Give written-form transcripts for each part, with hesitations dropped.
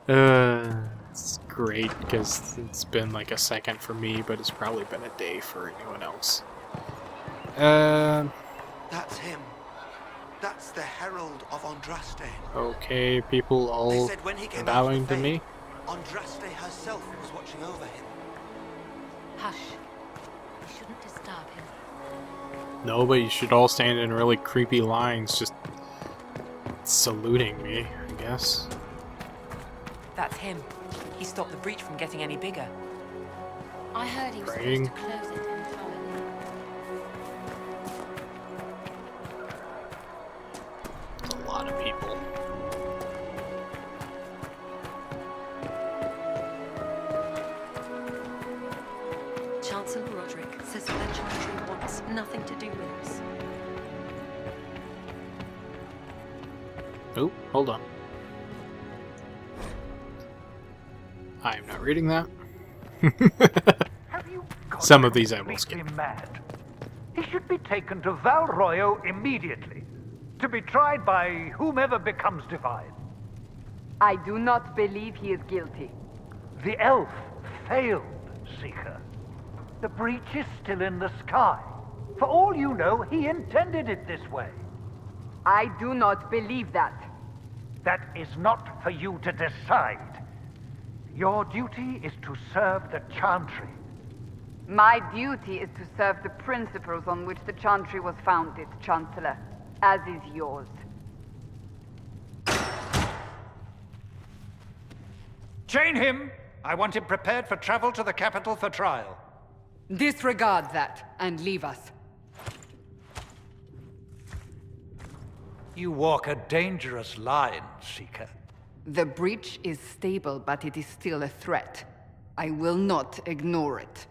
It's great because it's been like a second for me, but it's probably been a day for anyone else. That's him. That's the Herald of Andraste. Okay, people They all said when he came out bowing of the to me. Fade, Andraste herself was watching over him. Hush. We shouldn't disturb him. No, but you should all stand in really creepy lines just saluting me, I guess. That's him. He stopped the breach from getting any bigger. I heard he was Praying. supposed to close it entirely. It's a lot of people. Chancellor Roderick says the Chantry wants nothing to do with us. Oh, hold on. I am not reading that. Have you got Some of these I will skip. completely mad? He should be taken to Val Royo immediately, to be tried by whomever becomes divine. I do not believe he is guilty. The elf failed, Seeker. The breach is still in the sky. For all you know, he intended it this way. I do not believe that. That is not for you to decide. Your duty is to serve the Chantry. My duty is to serve the principles on which the Chantry was founded, Chancellor, as is yours. Chain him! I want him prepared for travel to the capital for trial. Disregard that and leave us. You walk a dangerous line, Seeker. The breach is stable, but it is still a threat. I will not ignore it.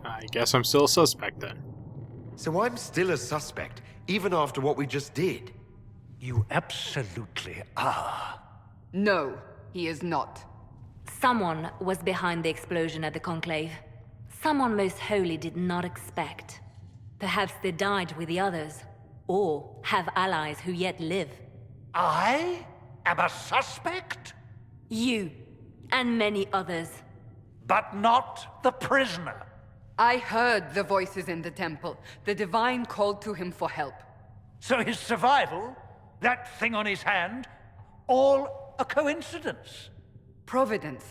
I guess I'm still a suspect then. So I'm still a suspect, even after what we just did. You absolutely are. No, he is not. Someone was behind the explosion at the Conclave. Someone most holy did not expect. Perhaps they died with the others, or have allies who yet live. I am a suspect? You, and many others. But not the prisoner. I heard the voices in the temple. The Divine called to him for help. So his survival, that thing on his hand, all a coincidence. Providence.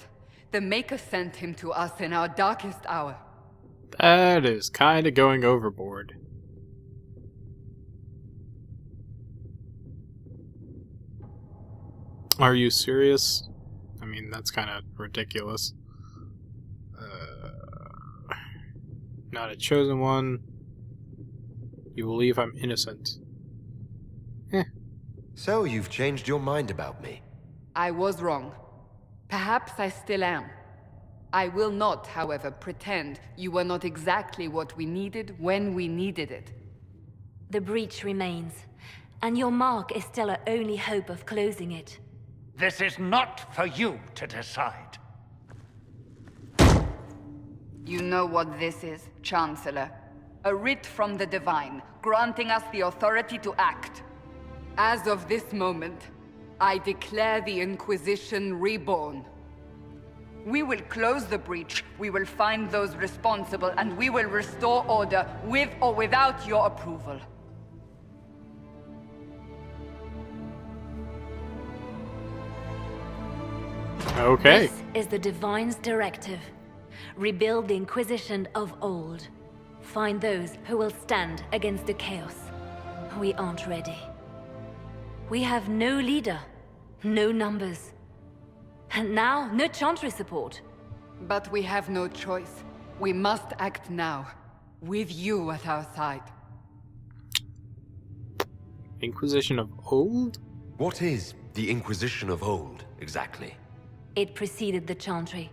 The Maker sent him to us in our darkest hour. That is kinda going overboard. Are you serious? I mean, that's kinda ridiculous. Not a chosen one. You believe I'm innocent. So you've changed your mind about me. I was wrong. Perhaps I still am. I will not, however, pretend you were not exactly what we needed when we needed it. The breach remains, and your mark is still our only hope of closing it. This is not for you to decide. You know what this is, Chancellor. A writ from the Divine, granting us the authority to act. As of this moment, I declare the Inquisition reborn. We will close the breach, we will find those responsible, and we will restore order with or without your approval. Okay. This is the Divine's directive. Rebuild the Inquisition of old. Find those who will stand against the chaos. We aren't ready. We have no leader, no numbers. And now, no Chantry support. But we have no choice. We must act now, with you at our side. Inquisition of old? What is the Inquisition of old, exactly? It preceded the Chantry.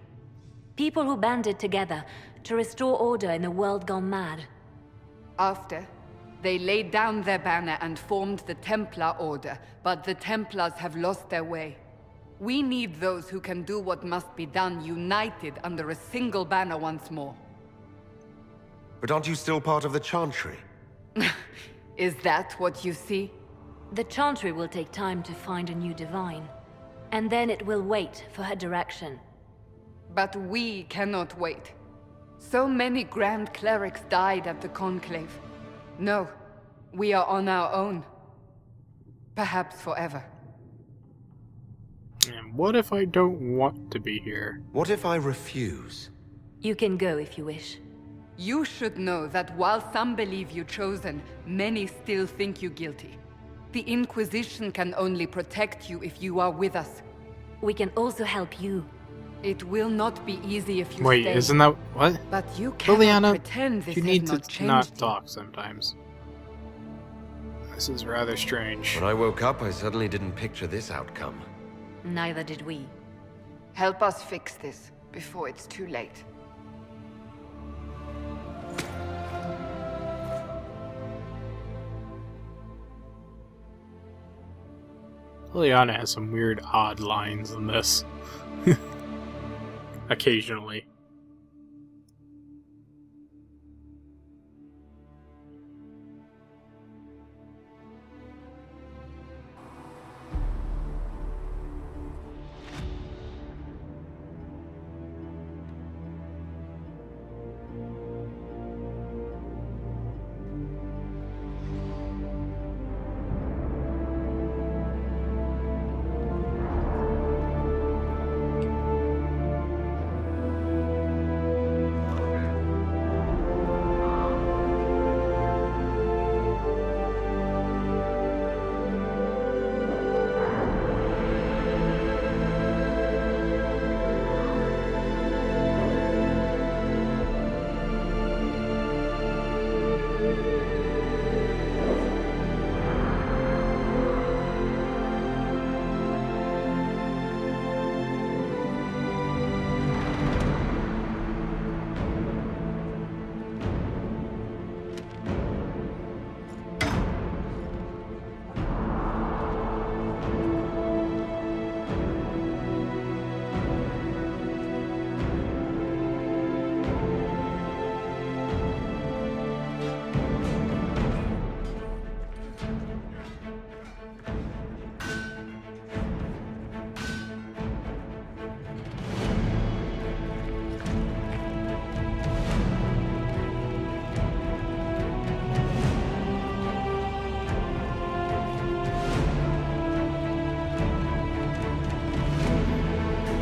People who banded together to restore order in a world gone mad. After, they laid down their banner and formed the Templar Order, but the Templars have lost their way. We need those who can do what must be done, united under a single banner once more. But aren't you still part of the Chantry? Is that what you see? The Chantry will take time to find a new divine, and then it will wait for her direction. But we cannot wait. So many Grand Clerics died at the Conclave. No, we are on our own. Perhaps forever. And what if I don't want to be here? What if I refuse? You can go if you wish. You should know that while some believe you chosen, many still think you guilty. The Inquisition can only protect you if you are with us. We can also help you. It will not be easy if you Wait, stay. isn't that what? But you cannot Liliana, pretend this you has need not to changed not you. talk sometimes. This is rather strange. When I woke up, I suddenly didn't picture this outcome. Neither did we. Help us fix this before it's too late. Liliana has some weird, odd lines in this. Occasionally.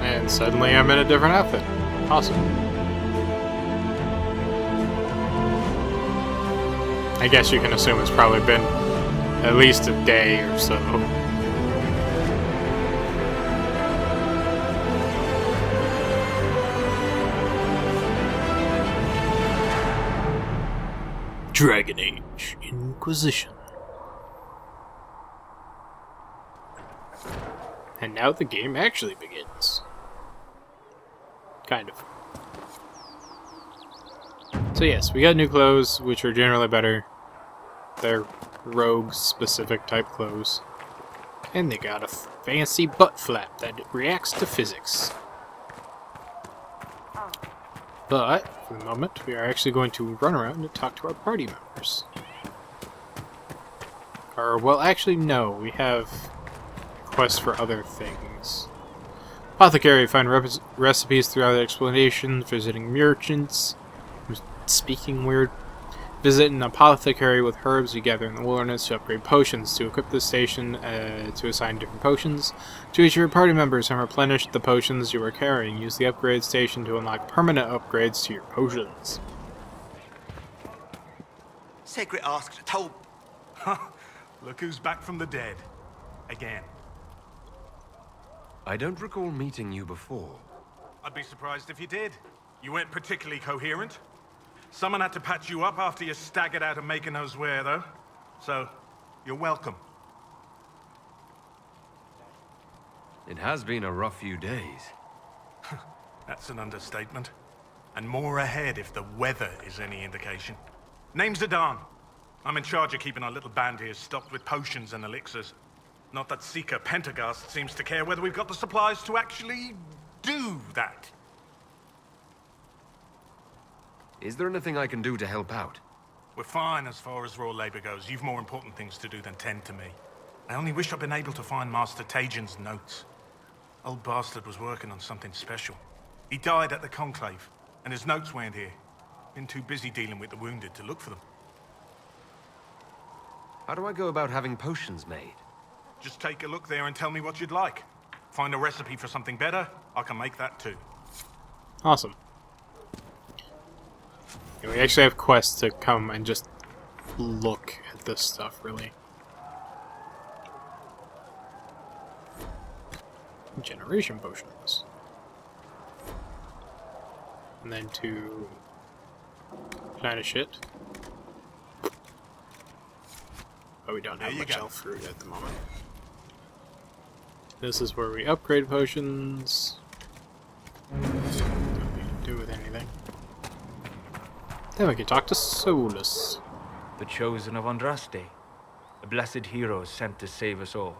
And suddenly I'm in a different outfit. Awesome. I guess you can assume it's probably been at least a day or so. Dragon Age Inquisition. And now the game actually begins. Kind of. So yes, we got new clothes, which are generally better. They're rogue-specific type clothes. And they got a fancy butt flap that reacts to physics. But, for the moment, we are actually going to run around and talk to our party members. Or, well, actually, no. We have quests for other things. Apothecary, find recipes throughout the explanation, visiting merchants, speaking weird. Visit an apothecary with herbs you gather in the wilderness to upgrade potions, to equip the station to assign different potions, to each of your party members and replenish the potions you are carrying. Use the upgrade station to unlock permanent upgrades to your potions. Secret asked, told. Look who's back from the dead. Again. I don't recall meeting you before. I'd be surprised if you did. You weren't particularly coherent. Someone had to patch you up after you staggered out of making knows where, though. So, you're welcome. It has been a rough few days. That's an understatement. And more ahead if the weather is any indication. Name's Zidane. I'm in charge of keeping our little band here stocked with potions and elixirs. Not that Seeker Pentagast seems to care whether we've got the supplies to actually do that. Is there anything I can do to help out? We're fine as far as raw labor goes. You've more important things to do than tend to me. I only wish I'd been able to find Master Tajin's notes. Old bastard was working on something special. He died at the Conclave, and his notes weren't here. Been too busy dealing with the wounded to look for them. How do I go about having potions made? Just take a look there and tell me what you'd like. Find a recipe for something better, I can make that too. Awesome. Yeah, we actually have quests to come and just look at this stuff, really. Generation potions. And then to kind of shit. But we don't have much elf fruit at the moment. This is where we upgrade potions. Don't need to do with anything. Then we can talk to Solus. The chosen of Andraste, a blessed hero sent to save us all.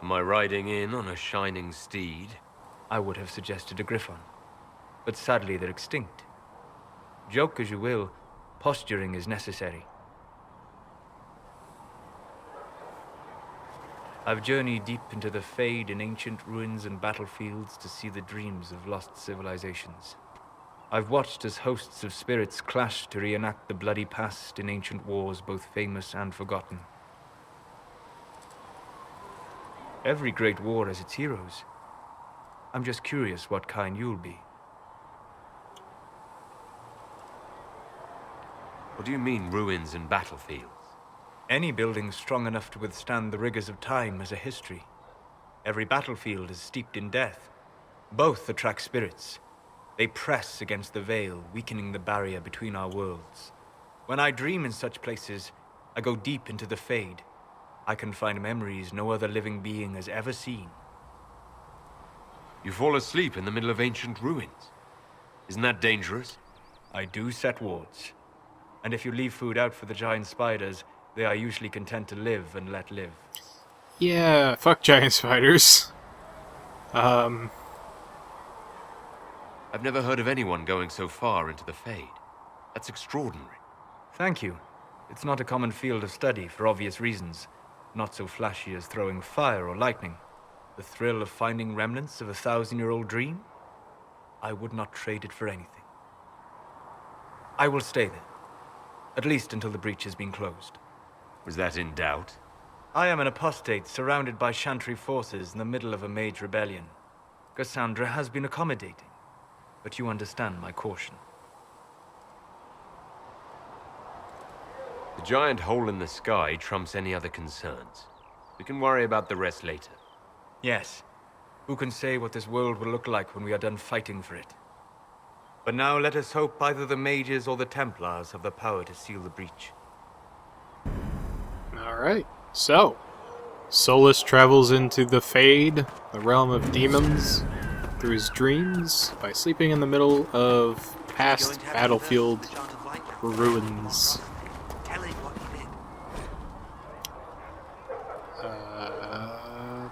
Am I riding in on a shining steed? I would have suggested a griffon, but sadly they're extinct. Joke as you will, posturing is necessary. I've journeyed deep into the Fade in ancient ruins and battlefields to see the dreams of lost civilizations. I've watched as hosts of spirits clash to reenact the bloody past in ancient wars both famous and forgotten. Every great war has its heroes. I'm just curious what kind you'll be. What do you mean, ruins and battlefields? Any building strong enough to withstand the rigors of time has a history. Every battlefield is steeped in death. Both attract spirits. They press against the veil, weakening the barrier between our worlds. When I dream in such places, I go deep into the Fade. I can find memories no other living being has ever seen. You fall asleep in the middle of ancient ruins. Isn't that dangerous? I do set wards. And if you leave food out for the giant spiders, they are usually content to live and let live. Yeah, fuck giant spiders. I've never heard of anyone going so far into the Fade. That's extraordinary. Thank you. It's not a common field of study for obvious reasons. Not so flashy as throwing fire or lightning. The thrill of finding remnants of a 1,000-year-old dream? I would not trade it for anything. I will stay there. At least until the breach has been closed. Was that in doubt? I am an apostate surrounded by Chantry forces in the middle of a mage rebellion. Cassandra has been accommodating, but you understand my caution. The giant hole in the sky trumps any other concerns. We can worry about the rest later. Yes. Who can say what this world will look like when we are done fighting for it? But now let us hope either the mages or the Templars have the power to seal the breach. Alright, so Solus travels into the Fade, the realm of demons, through his dreams by sleeping in the middle of past battlefield ruins. Tell him what you did.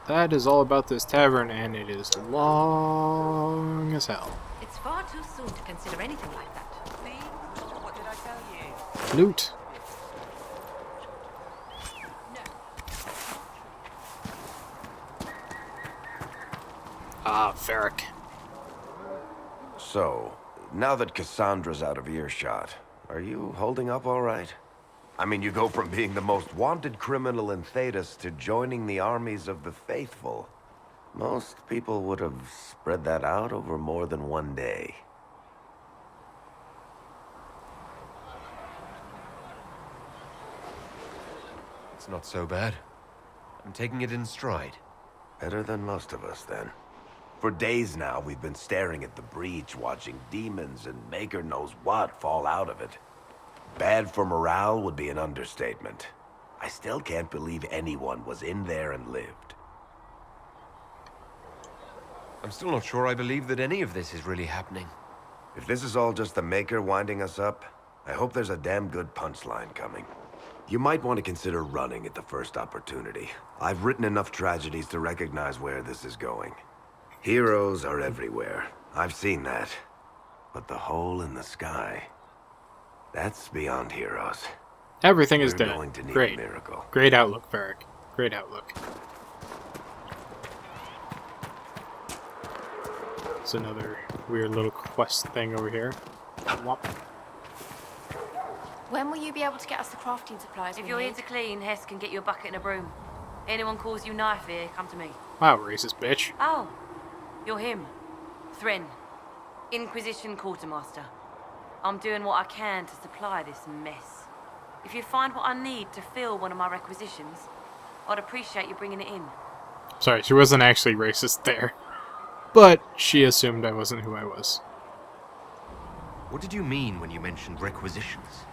That is all about this tavern, and it is long as hell. It's far too soon to consider anything like that. See? What did I tell you? Loot. Ah, Ferric. So, now that Cassandra's out of earshot, are you holding up all right? I mean, you go from being the most wanted criminal in Thedas to joining the armies of the faithful. Most people would have spread that out over more than one day. It's not so bad. I'm taking it in stride. Better than most of us, then. For days now, we've been staring at the breach, watching demons and maker knows what fall out of it. Bad for morale would be an understatement. I still can't believe anyone was in there and lived. I'm still not sure I believe that any of this is really happening. If this is all just the Maker winding us up, I hope there's a damn good punchline coming. You might want to consider running at the first opportunity. I've written enough tragedies to recognize where this is going. Heroes are everywhere. I've seen that. But the hole in the sky... That's beyond heroes. Everything is We're dead. going to need a Great. miracle. Great outlook, Varric. Great outlook. It's another weird little quest thing over here. Whop. When will you be able to get us the crafting supplies If we you're here need? to clean, Hess can get you a bucket and a broom. Anyone calls you knife here, come to me. Wow, racist bitch. Oh, you're him. Thren. Inquisition Quartermaster. I'm doing what I can to supply this mess. If you find what I need to fill one of my requisitions, I'd appreciate you bringing it in. Sorry, she wasn't actually racist there. But she assumed I wasn't who I was. What did you mean when you mentioned requisitions?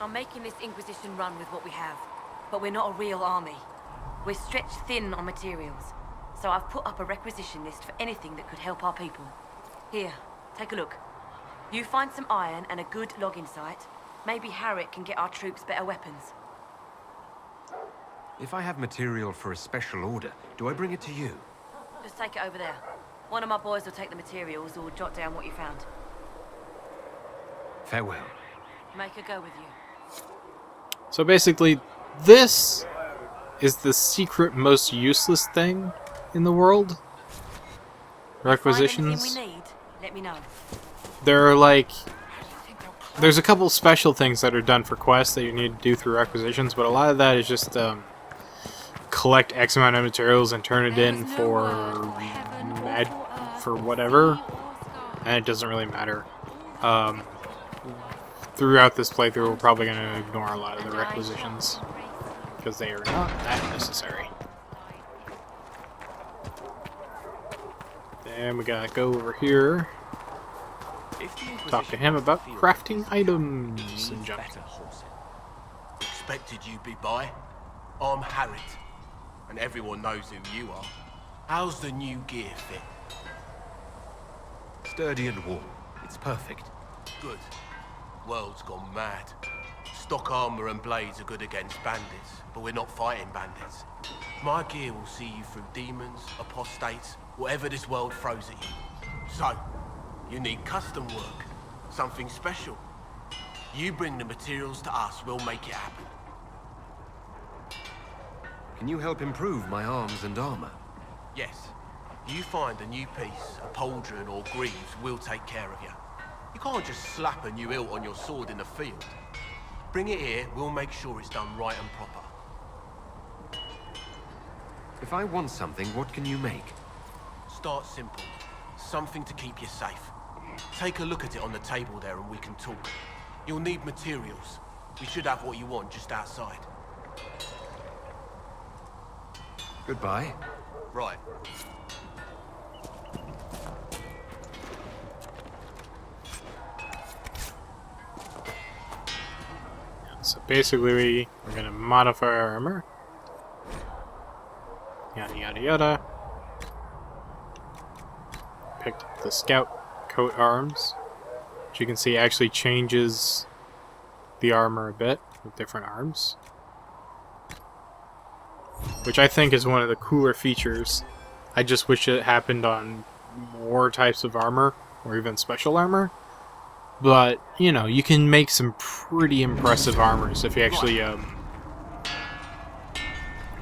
I'm making this Inquisition run with what we have, but we're not a real army. We're stretched thin on materials, so I've put up a requisition list for anything that could help our people. Here, take a look. You find some iron and a good logging site, maybe Harriet can get our troops better weapons. If I have material for a special order, do I bring it to you? Just take it over there. One of my boys will take the materials or jot down what you found. Farewell. Make a go with you. So basically, this is the secret most useless thing in the world. Requisitions. Find anything we need, let me know. There are like... There's a couple special things that are done for quests that you need to do through requisitions, but a lot of that is just collect X amount of materials and turn it in for whatever, and it doesn't really matter. Throughout this playthrough, we're probably going to ignore a lot of the requisitions because they are not that necessary. Then we gotta go over here. Talk to him about crafting items and junk. Expected you'd be by. I'm Harriet, and everyone knows who you are. How's the new gear fit? Sturdy and warm. It's perfect. Good. World's gone mad. Stock armor and blades are good against bandits, but we're not fighting bandits. My gear will see you through demons, apostates, whatever this world throws at you. So, you need custom work, something special. You bring the materials to us, we'll make it happen. Can you help improve my arms and armor? Yes. You find a new piece, a pauldron or greaves, we'll take care of you. You can't just slap a new hilt on your sword in the field. Bring it here, we'll make sure it's done right and proper. If I want something, what can you make? Start simple. Something to keep you safe. Take a look at it on the table there and we can talk. You'll need materials. We should have what you want just outside. Goodbye. Right. So basically, we're going to modify our armor. Yada yada yada. Picked up the scout coat arms, which you can see actually changes the armor a bit with different arms. Which I think is one of the cooler features. I just wish it happened on more types of armor, or even special armor. But, you know, you can make some pretty impressive armors if you actually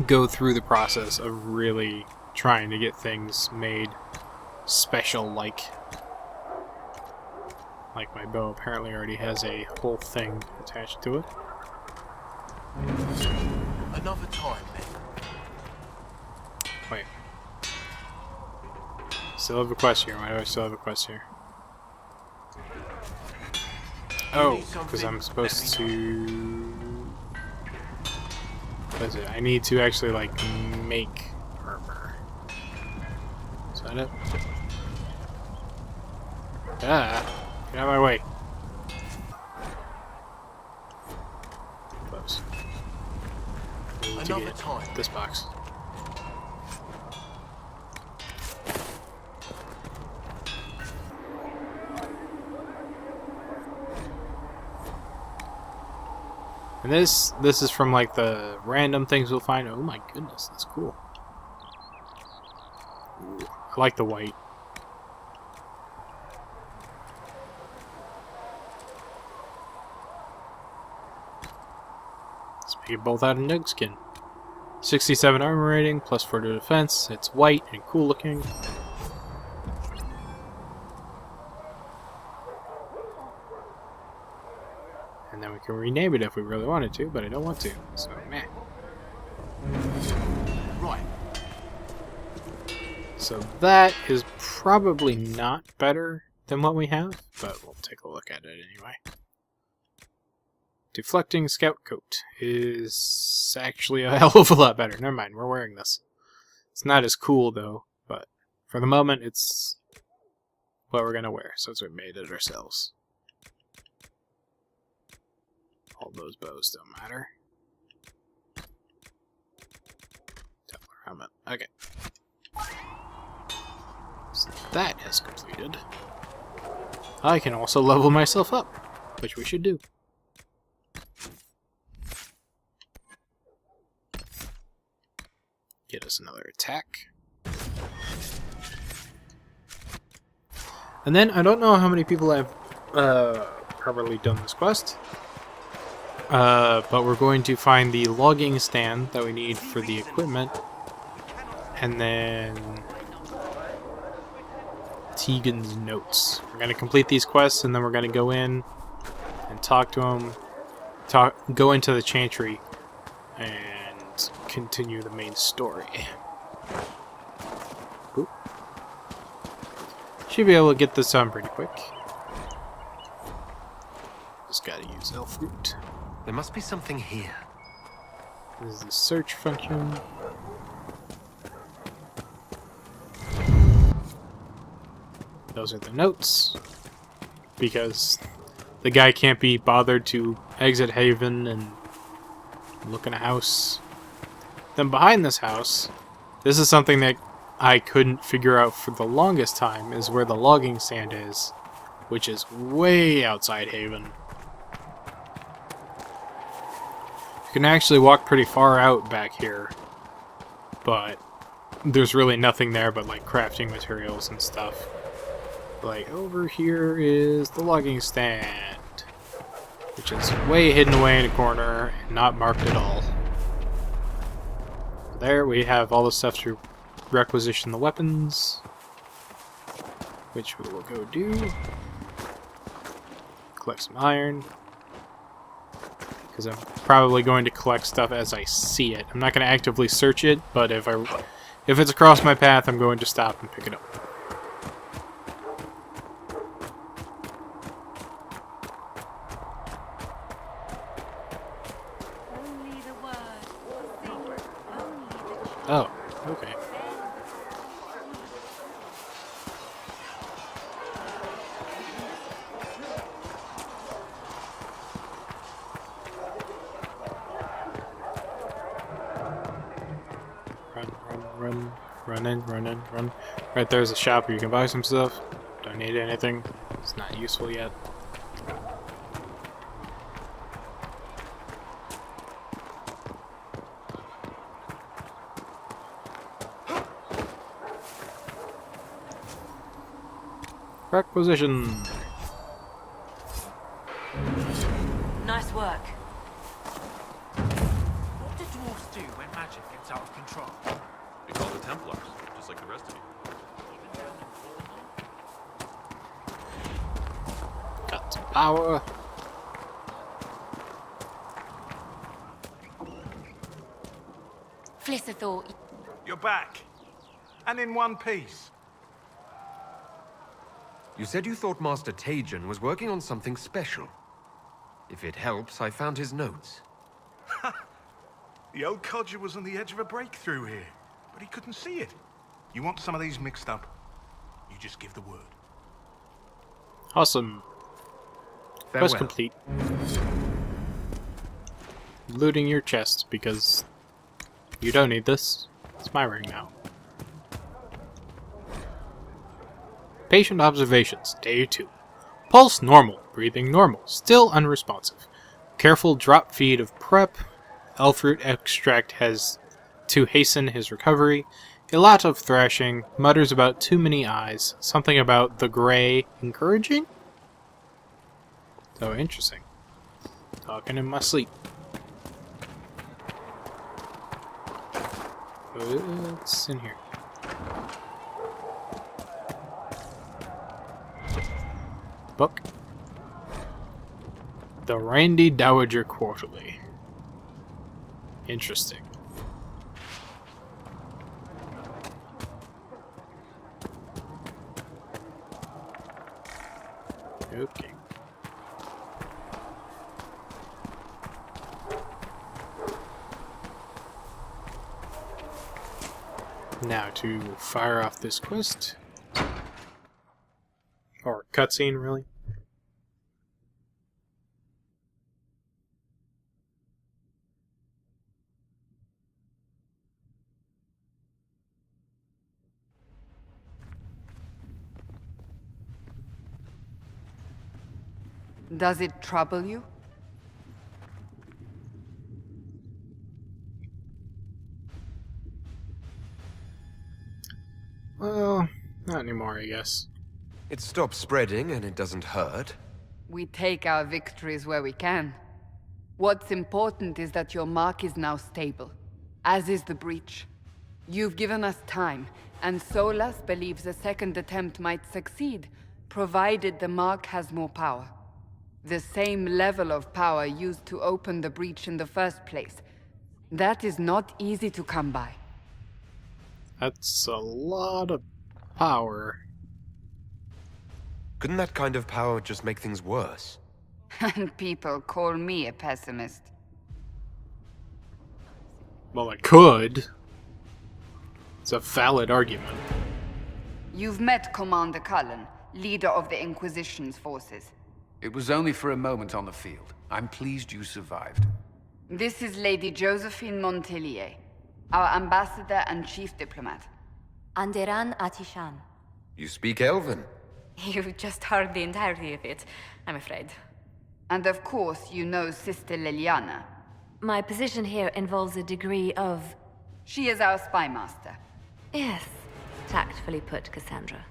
go through the process of really trying to get things made special, like my bow apparently already has a whole thing attached to it. Another time, then. Wait. Still have a quest here. Why do I still have a quest here? Oh, because I'm supposed to... What is it? I need to actually, like, make armor. Is that it? Ah! Get out of my way. Close. I need to get this box. And this is from like the random things we'll find. Oh my goodness, that's cool. Ooh, I like the white. Let's make it both out of nug skin. 67 armor rating, plus 4 to defense. It's white and cool looking. And then we can rename it if we really wanted to, but I don't want to, so meh. Right. So that is probably not better than what we have, but we'll take a look at it anyway. Deflecting Scout Coat is actually a hell of a lot better. Never mind, we're wearing this. It's not as cool though, but for the moment it's what we're gonna wear, since we made it ourselves. All those bows don't matter. Templar helmet. Okay. So that is completed. I can also level myself up, which we should do. Get us another attack. And then, I don't know how many people have properly done this quest, but we're going to find the logging stand that we need for the equipment, and then Tegan's notes. We're going to complete these quests, and then we're going to go in and talk to him, go into the Chantry, and continue the main story. Oop. Should be able to get this done pretty quick. Just gotta use elf root. There must be something here. This is the search function. Those are the notes. Because the guy can't be bothered to exit Haven and look in a house. Then behind this house, this is something that I couldn't figure out for the longest time, is where the logging stand is, which is way outside Haven. You can actually walk pretty far out back here, but there's really nothing there but like crafting materials and stuff. Like over here is the logging stand, which is way hidden away in a corner and not marked at all. There we have all the stuff to requisition the weapons, which we will go do. Collect some iron, because I'm probably going to collect stuff as I see it. I'm not going to actively search it, but if it's across my path, I'm going to stop and pick it up. Oh, okay. Run. Right there's a shop where you can buy some stuff. Don't need anything. It's not useful yet. Requisition. Nice work. What do dwarves do when magic gets out of control? We call the Templars, just like the rest of you. Got some power. Fliss thought. You're back. And in one piece. You said you thought Master Tajan was working on something special. If it helps, I found his notes. The old codger was on the edge of a breakthrough here, but he couldn't see it. You want some of these mixed up? You just give the word. Awesome. Quest complete. Looting your chest, because you don't need this. It's my ring now. Patient observations, day 2. Pulse normal, breathing normal, still unresponsive. Careful drop feed of prep. Elfroot extract has to hasten his recovery. A lot of thrashing, mutters about too many eyes, something about the gray encouraging? So interesting. Talking in my sleep. What's in here? Book. The Randy Dowager Quarterly. Interesting. Okay. Now to fire off this quest. Or cutscene, really. Does it trouble you? Well, not anymore, I guess. It stops spreading and it doesn't hurt. We take our victories where we can. What's important is that your mark is now stable, as is the breach. You've given us time, and Solas believes a second attempt might succeed, provided the mark has more power. The same level of power used to open the breach in the first place. That is not easy to come by. That's a lot of power. Couldn't that kind of power just make things worse? And people call me a pessimist. Well, it could. It's a valid argument. You've met Commander Cullen, leader of the Inquisition's forces. It was only for a moment on the field. I'm pleased you survived. This is Lady Josephine Montelier, our ambassador and chief diplomat. Anderan Atishan. You speak Elven. You've just heard the entirety of it, I'm afraid. And of course, you know Sister Liliana. My position here involves a degree of... She is our spy master. Yes, tactfully put, Cassandra.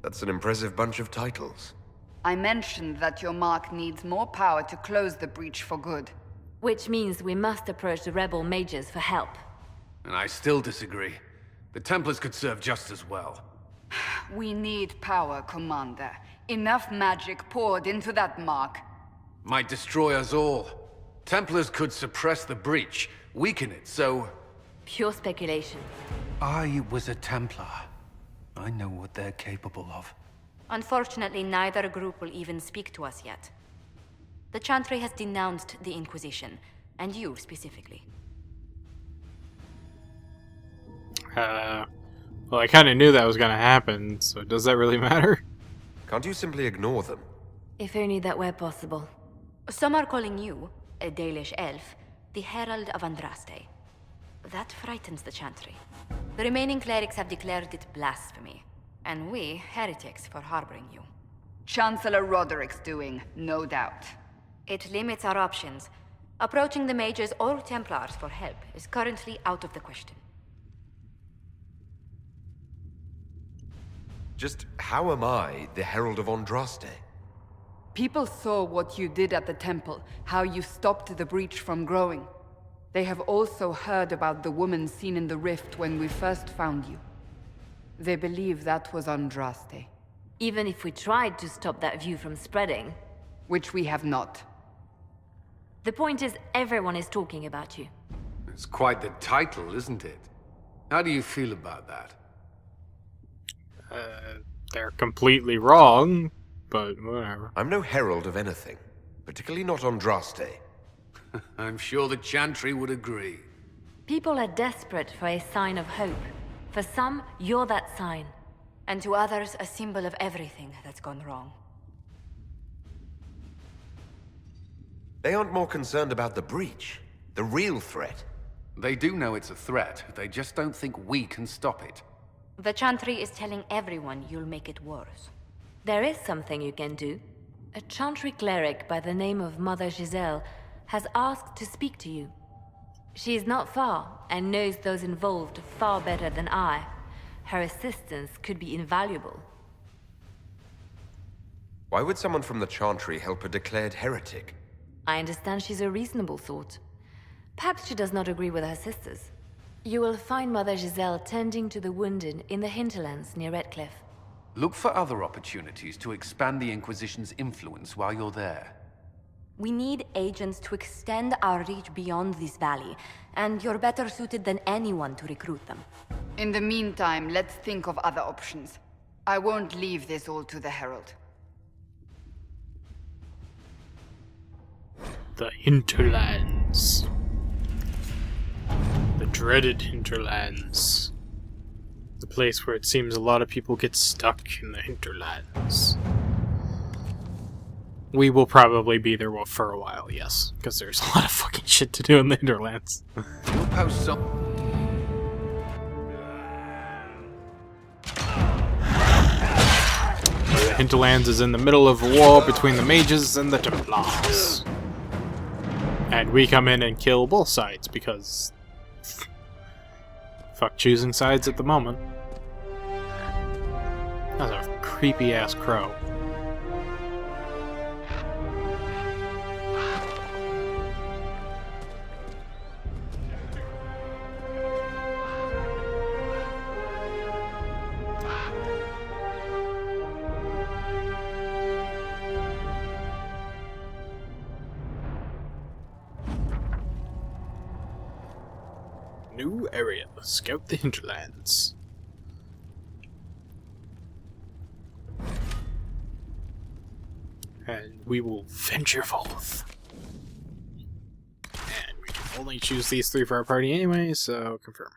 That's an impressive bunch of titles. I mentioned that your mark needs more power to close the breach for good. Which means we must approach the rebel mages for help. And I still disagree. The Templars could serve just as well. We need power, Commander. Enough magic poured into that mark. Might destroy us all. Templars could suppress the breach, weaken it, so... Pure speculation. I was a Templar. I know what they're capable of. Unfortunately, neither group will even speak to us yet. The Chantry has denounced the Inquisition, and you specifically. Well, I kind of knew that was going to happen, so does that really matter? Can't you simply ignore them? If only that were possible. Some are calling you, a Dalish elf, the Herald of Andraste. That frightens the Chantry. The remaining clerics have declared it blasphemy, and we, heretics, for harboring you. Chancellor Roderick's doing, no doubt. It limits our options. Approaching the mages or Templars for help is currently out of the question. Just how am I the Herald of Andraste? People saw what you did at the temple, how you stopped the breach from growing. They have also heard about the woman seen in the rift when we first found you. They believe that was Andraste. Even if we tried to stop that view from spreading... Which we have not. The point is, everyone is talking about you. It's quite the title, isn't it? How do you feel about that? They're completely wrong, but whatever. I'm no herald of anything, particularly not Andraste. I'm sure the Chantry would agree. People are desperate for a sign of hope. For some, you're that sign. And to others, a symbol of everything that's gone wrong. They aren't more concerned about the breach, the real threat. They do know it's a threat, they just don't think we can stop it. The Chantry is telling everyone you'll make it worse. There is something you can do. A Chantry cleric by the name of Mother Giselle has asked to speak to you. She is not far, and knows those involved far better than I. Her assistance could be invaluable. Why would someone from the Chantry help a declared heretic? I understand she's a reasonable sort. Perhaps she does not agree with her sisters. You will find Mother Giselle tending to the wounded in the hinterlands near Redcliffe. Look for other opportunities to expand the Inquisition's influence while you're there. We need agents to extend our reach beyond this valley, and you're better suited than anyone to recruit them. In the meantime, let's think of other options. I won't leave this all to the Herald. The hinterlands. The dreaded hinterlands. The place where it seems a lot of people get stuck in the hinterlands. We will probably be there for a while, yes. Because there's a lot of fucking shit to do in the hinterlands. You'll post some... The hinterlands is in the middle of a war between the mages and the Templars. And we come in and kill both sides, because... fuck choosing sides at the moment. That's a creepy-ass crow. New area. Scout the hinterlands. And we will venture forth. And we can only choose these three for our party anyway, so confirm.